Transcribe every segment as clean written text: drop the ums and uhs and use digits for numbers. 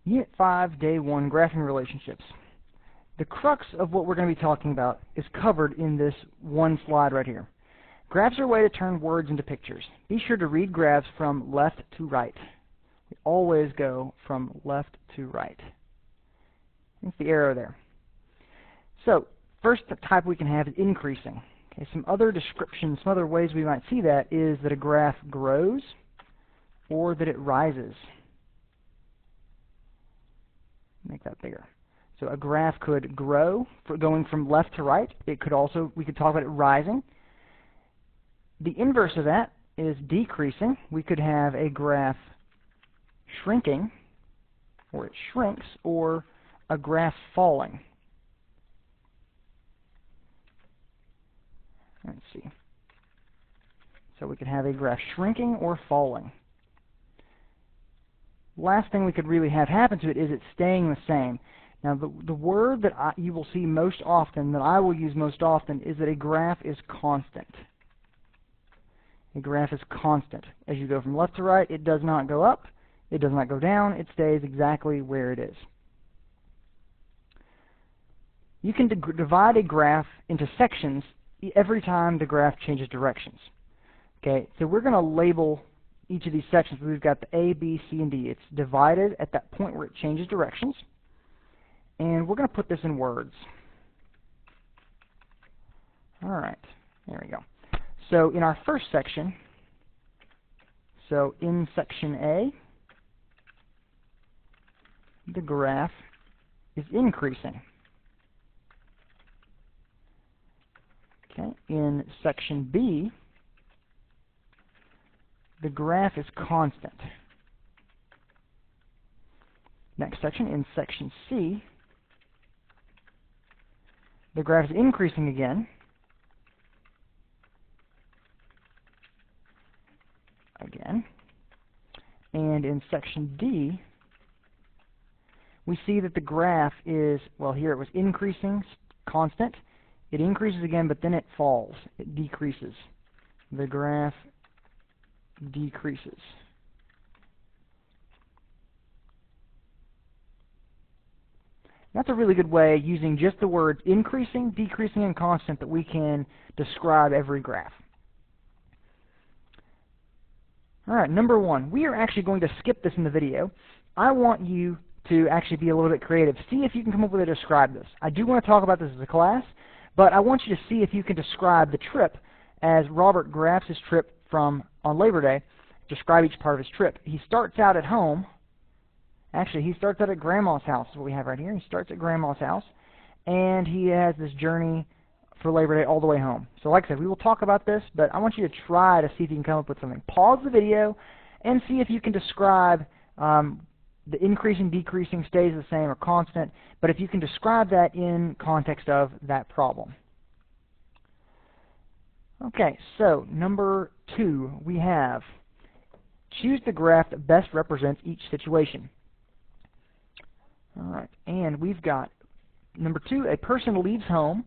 Unit 5, Day 1, Graphing Relationships. The crux of what we're going to be talking about is covered in this one slide right here. Graphs are a way to turn words into pictures. Be sure to read graphs from left to right. We always go from left to right. That's the arrow there. So, first type we can have is increasing. Okay, some other descriptions, some other ways we might see that is that a graph grows or that it rises. Make that bigger. So a graph could grow for going from left to right. It could also, we could talk about it rising. The inverse of that is decreasing. We could have a graph shrinking, or it shrinks, or a graph falling. Let's see. So we could have a graph shrinking or falling. Last thing we could really have happen to it is it staying the same. Now the word that you will see most often, that I will use most often, is that a graph is constant. A graph is constant. As you go from left to right, it does not go up, it does not go down, it stays exactly where it is. You can divide a graph into sections every time the graph changes directions. Okay, so we're going to label each of these sections. We've got the A, B, C, and D. It's divided at that point where it changes directions. And we're going to put this in words. All right, there we go. So in our first section, so in section A, the graph is increasing. Okay, in section B, the graph is constant. Next section, in section C, the graph is increasing again. And in section D, we see that the graph is, well, here it was increasing, constant. It increases again, but then it falls. It decreases. The graph decreases. That's a really good way, using just the words increasing, decreasing, and constant, that we can describe every graph. All right, number one, we are actually going to skip this in the video. I want you to actually be a little bit creative. See if you can come up with a way to describe this. I do want to talk about this as a class, but I want you to see if you can describe the trip as Robert grabs his trip from on Labor Day. Describe each part of his trip. He starts out at home. Actually, he starts out at Grandma's house, is what we have right here. He starts at Grandma's house, and he has this journey for Labor Day all the way home. So like I said, we will talk about this, but I want you to try to see if you can come up with something. Pause the video and see if you can describe the increasing, decreasing, stays the same, or constant, but if you can describe that in context of that problem. Okay, so number 2, we have choose the graph that best represents each situation. All right, and we've got number 2, a person leaves home,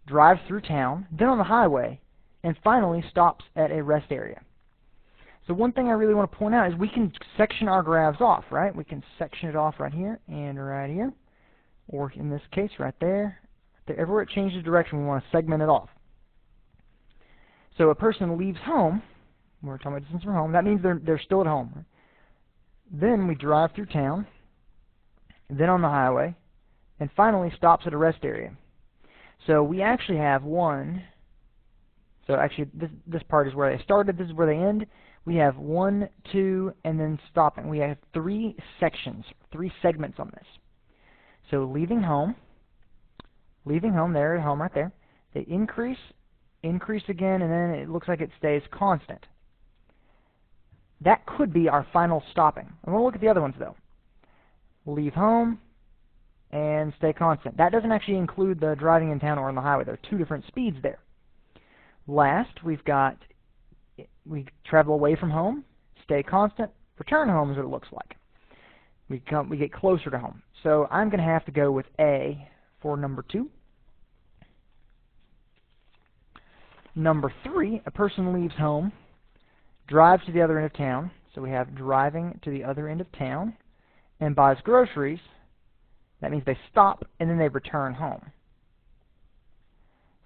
drives through town, then on the highway, and finally stops at a rest area. So one thing I really want to point out is we can section our graphs off, right? We can section it off right here and right here, or in this case right there. Everywhere it changes direction, we want to segment it off. So a person leaves home. We're talking about distance from home. That means they're still at home. Right? Then we drive through town, then on the highway, and finally stops at a rest area. So we actually have one. So actually, this part is where they started. This is where they end. We have 1, 2, and then stopping. We have 3 sections, 3 segments on this. So leaving home, they're at home right there. They increase again, and then it looks like it stays constant. That could be our final stopping. I want to look at the other ones, though. Leave home and stay constant. That doesn't actually include the driving in town or on the highway. There are 2 different speeds there. Last, we've got we travel away from home, stay constant, return home is what it looks like. We get closer to home. So I'm going to have to go with A for number 2. Number 3, a person leaves home, drives to the other end of town. So we have driving to the other end of town, and buys groceries, that means they stop and then they return home.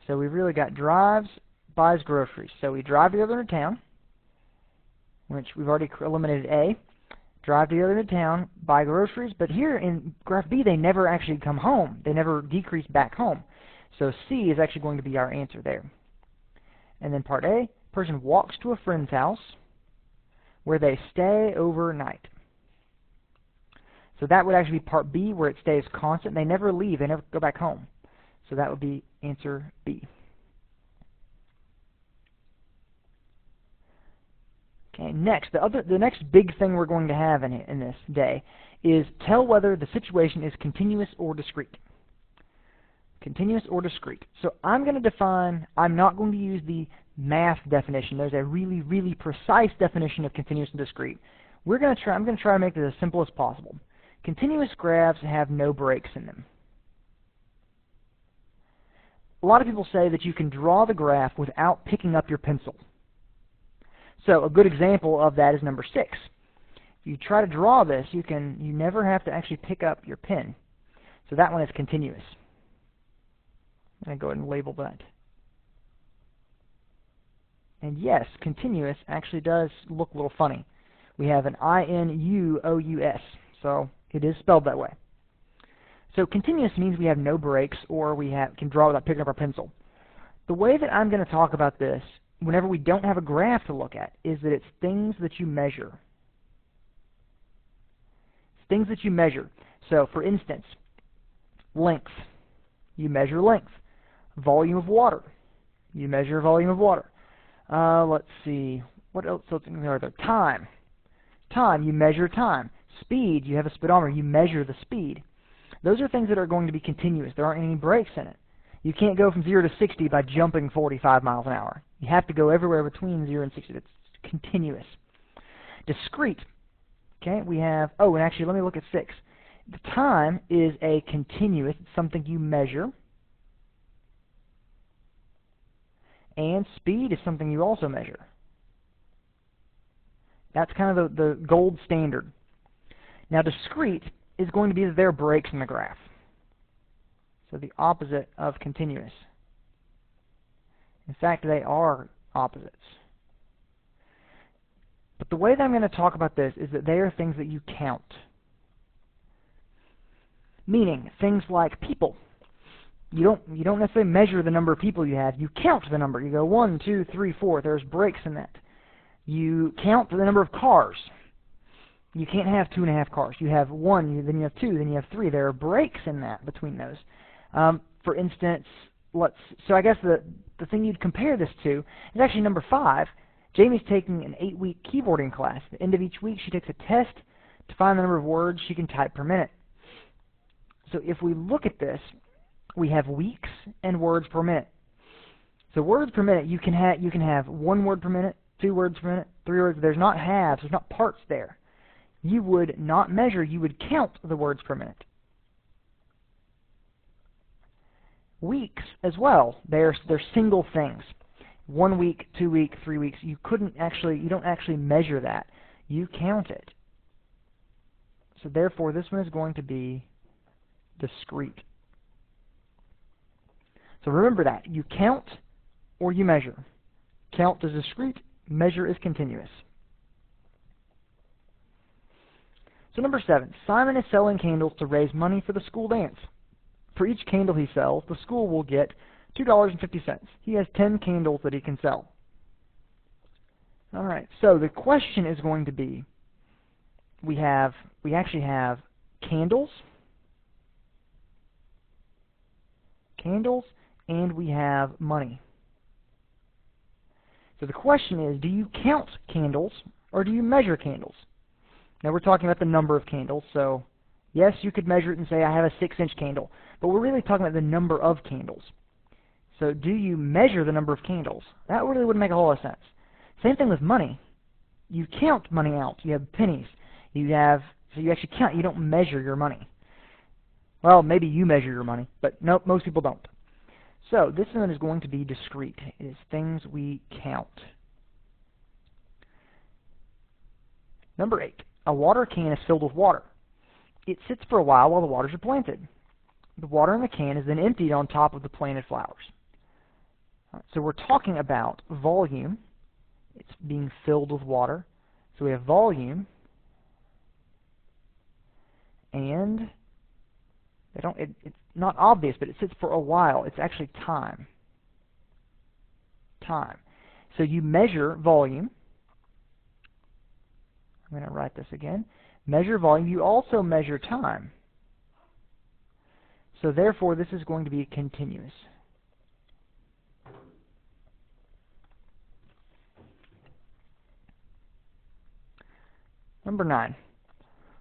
So we've really got drives, buys groceries. So we drive to the other end of town, which we've already eliminated A. Drive to the other end of town, buy groceries. But here in graph B, they never actually come home. They never decrease back home. So C is actually going to be our answer there. And then part A, person walks to a friend's house where they stay overnight. So that would actually be part B, where it stays constant. They never leave. They never go back home. So that would be answer B. Okay, next, the next big thing we're going to have in this day is tell whether the situation is continuous or discrete. Continuous or discrete. So I'm going to define, I'm not going to use the math definition. There's a really, really precise definition of continuous and discrete. I'm going to try to make it as simple as possible. Continuous graphs have no breaks in them. A lot of people say that you can draw the graph without picking up your pencil. So a good example of that is number 6. If you try to draw this, you never have to actually pick up your pen. So that one is continuous. I'm going to go ahead and label that. And yes, continuous actually does look a little funny. We have an I-N-U-O-U-S, so it is spelled that way. So continuous means we have no breaks, or we can draw without picking up our pencil. The way that I'm going to talk about this, whenever we don't have a graph to look at, is that it's things that you measure. It's things that you measure. So, for instance, length. You measure length. Volume of water. You measure volume of water. Let's see. What else are there? Time. Time. You measure time. Speed. You have a speedometer. You measure the speed. Those are things that are going to be continuous. There aren't any breaks in it. You can't go from 0 to 60 by jumping 45 miles an hour. You have to go everywhere between 0 and 60. That's continuous. Discrete. Okay, we have, oh, and actually, let me look at 6. The time is a continuous. It's something you measure. And speed is something you also measure. That's kind of the gold standard. Now, discrete is going to be that there are breaks in the graph. So the opposite of continuous. In fact, they are opposites. But the way that I'm going to talk about this is that they are things that you count. Meaning, things like people. You don't necessarily measure the number of people you have. You count the number. You go 1, 2, 3, 4. There's breaks in that. You count the number of cars. You can't have 2.5 cars. You have 1, then you have 2, then you have 3. There are breaks in that between those. For instance, so I guess the thing you'd compare this to is actually number 5. Jamie's taking an 8-week keyboarding class. At the end of each week, she takes a test to find the number of words she can type per minute. So if we look at this, we have weeks and words per minute. So words per minute, you can have 1 word per minute, 2 words per minute, 3 words. There's not halves. There's not parts there. You would not measure. You would count the words per minute. Weeks as well. They're single things. 1 week, 2 week, 3 weeks. You don't actually measure that. You count it. So therefore, this one is going to be discrete. So remember that. You count or you measure. Count is discrete. Measure is continuous. So number 7. Simon is selling candles to raise money for the school dance. For each candle he sells, the school will get $2.50. He has 10 candles that he can sell. All right, so the question is going to be, we actually have candles, and we have money. So the question is, do you count candles or do you measure candles? Now we're talking about the number of candles, so yes, you could measure it and say I have a 6-inch candle, but we're really talking about the number of candles. So do you measure the number of candles? That really wouldn't make a whole lot of sense. Same thing with money. You count money out. You have pennies. So you actually count. You don't measure your money. Well, maybe you measure your money, but nope, most people don't. So this one is going to be discrete. It is things we count. Number 8. A water can is filled with water. it sits for a while the waters are planted. The water in the can is then emptied on top of the planted flowers. So we're talking about volume. It's being filled with water. So we have volume, and it's not obvious, but it sits for a while. It's actually time. Time. So you measure volume. I'm going to write this again. Measure volume. You also measure time. So therefore, this is going to be continuous. Number 9.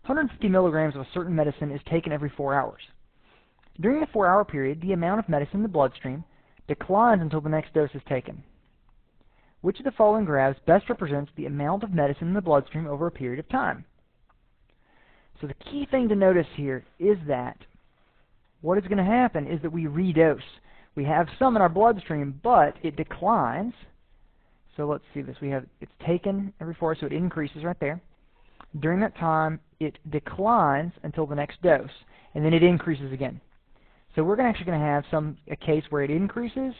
150 milligrams of a certain medicine is taken every 4 hours. During the 4-hour period, the amount of medicine in the bloodstream declines until the next dose is taken. Which of the following graphs best represents the amount of medicine in the bloodstream over a period of time? So the key thing to notice here is that what is going to happen is that we redose. We have some in our bloodstream, but it declines. So let's see this. It's taken every 4 hours, so it increases right there. During that time, it declines until the next dose, and then it increases again. So we're actually going to have a case where it increases,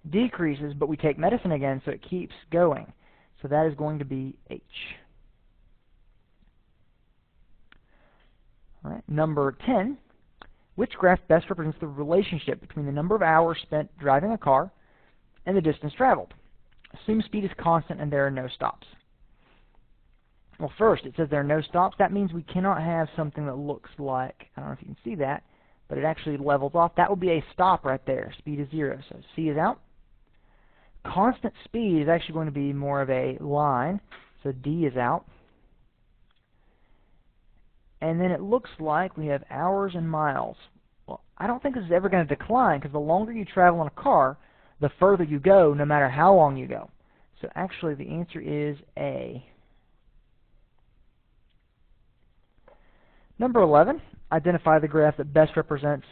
decreases, but we take medicine again, so it keeps going. So that is going to be H. All right. Number 10, which graph best represents the relationship between the number of hours spent driving a car and the distance traveled? Assume speed is constant and there are no stops. Well, first, it says there are no stops. That means we cannot have something that looks like, I don't know if you can see that, but it actually levels off. That would be a stop right there. Speed is 0. So C is out. Constant speed is actually going to be more of a line. So D is out. And then it looks like we have hours and miles. Well, I don't think this is ever going to decline, because the longer you travel in a car, the further you go, no matter how long you go. So actually the answer is A. Number 11, identify the graph that best represents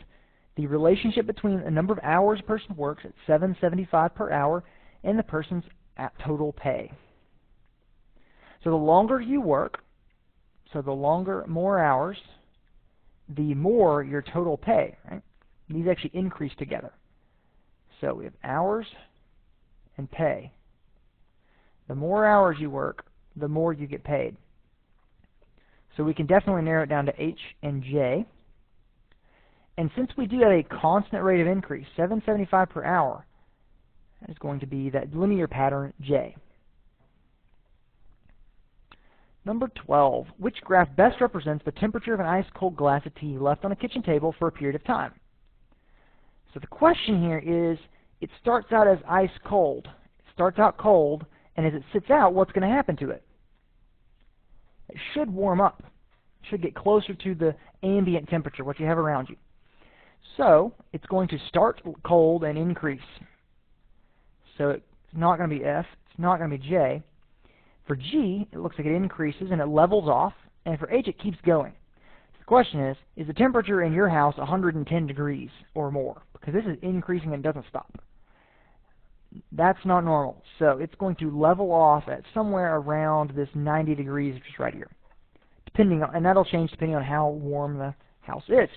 the relationship between the number of hours a person works at $7.75 per hour and the person's total pay. So the longer you work, more hours, the more your total pay, right? These actually increase together. So we have hours and pay. The more hours you work, the more you get paid. So we can definitely narrow it down to H and J. And since we do have a constant rate of increase, 7.75 per hour, that is going to be that linear pattern J. Number 12, which graph best represents the temperature of an ice-cold glass of tea left on a kitchen table for a period of time? So the question here is, it starts out as ice-cold. It starts out cold, and as it sits out, what's going to happen to it? It should warm up. It should get closer to the ambient temperature, what you have around you. So it's going to start cold and increase. So it's not going to be F. It's not going to be J. For G, it looks like it increases and it levels off. And for H, it keeps going. The question is the temperature in your house 110 degrees or more? Because this is increasing and doesn't stop. That's not normal. So it's going to level off at somewhere around this 90 degrees, which is right here. And that'll change depending on how warm the house is.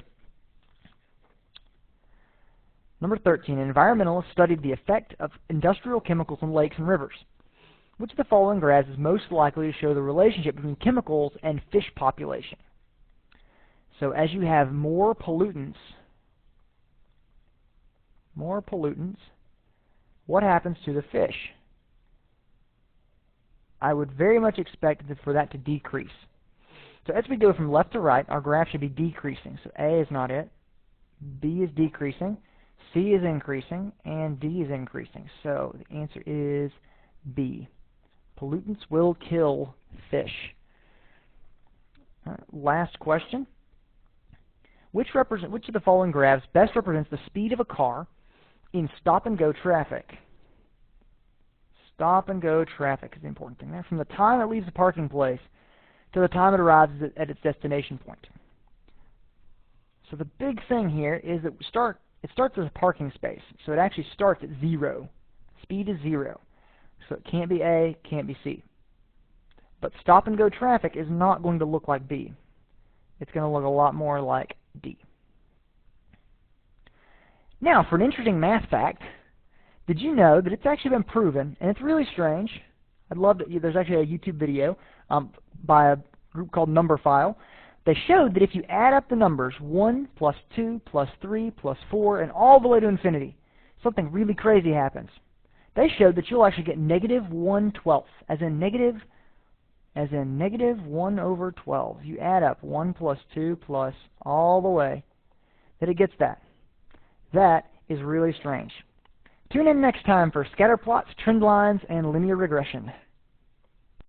Number 13, environmentalists studied the effect of industrial chemicals on lakes and rivers. Which of the following graphs is most likely to show the relationship between chemicals and fish population? So as you have more pollutants, what happens to the fish? I would very much expect for that to decrease. So as we go from left to right, our graph should be decreasing. So A is not it. B is decreasing. C is increasing. And D is increasing. So the answer is B. Pollutants will kill fish. Last question. Which of the following graphs best represents the speed of a car in stop-and-go traffic? Stop-and-go traffic is the important thing there. From the time it leaves the parking place to the time it arrives at its destination point. So the big thing here is that it starts as a parking space. So it actually starts at 0. Speed is 0. So it can't be A, can't be C. But stop-and-go traffic is not going to look like B. it's going to look a lot more like D. Now, for an interesting math fact, did you know that it's actually been proven, and it's really strange. I'd love to, there's actually a YouTube video by a group called Numberphile. They showed that if you add up the numbers 1 plus 2 plus 3 plus 4 and all the way to infinity, something really crazy happens. They showed that you'll actually get negative 1/12, as in negative 1 over 12. You add up 1 plus 2 plus all the way, that it gets that. That is really strange. Tune in next time for scatter plots, trend lines, and linear regression.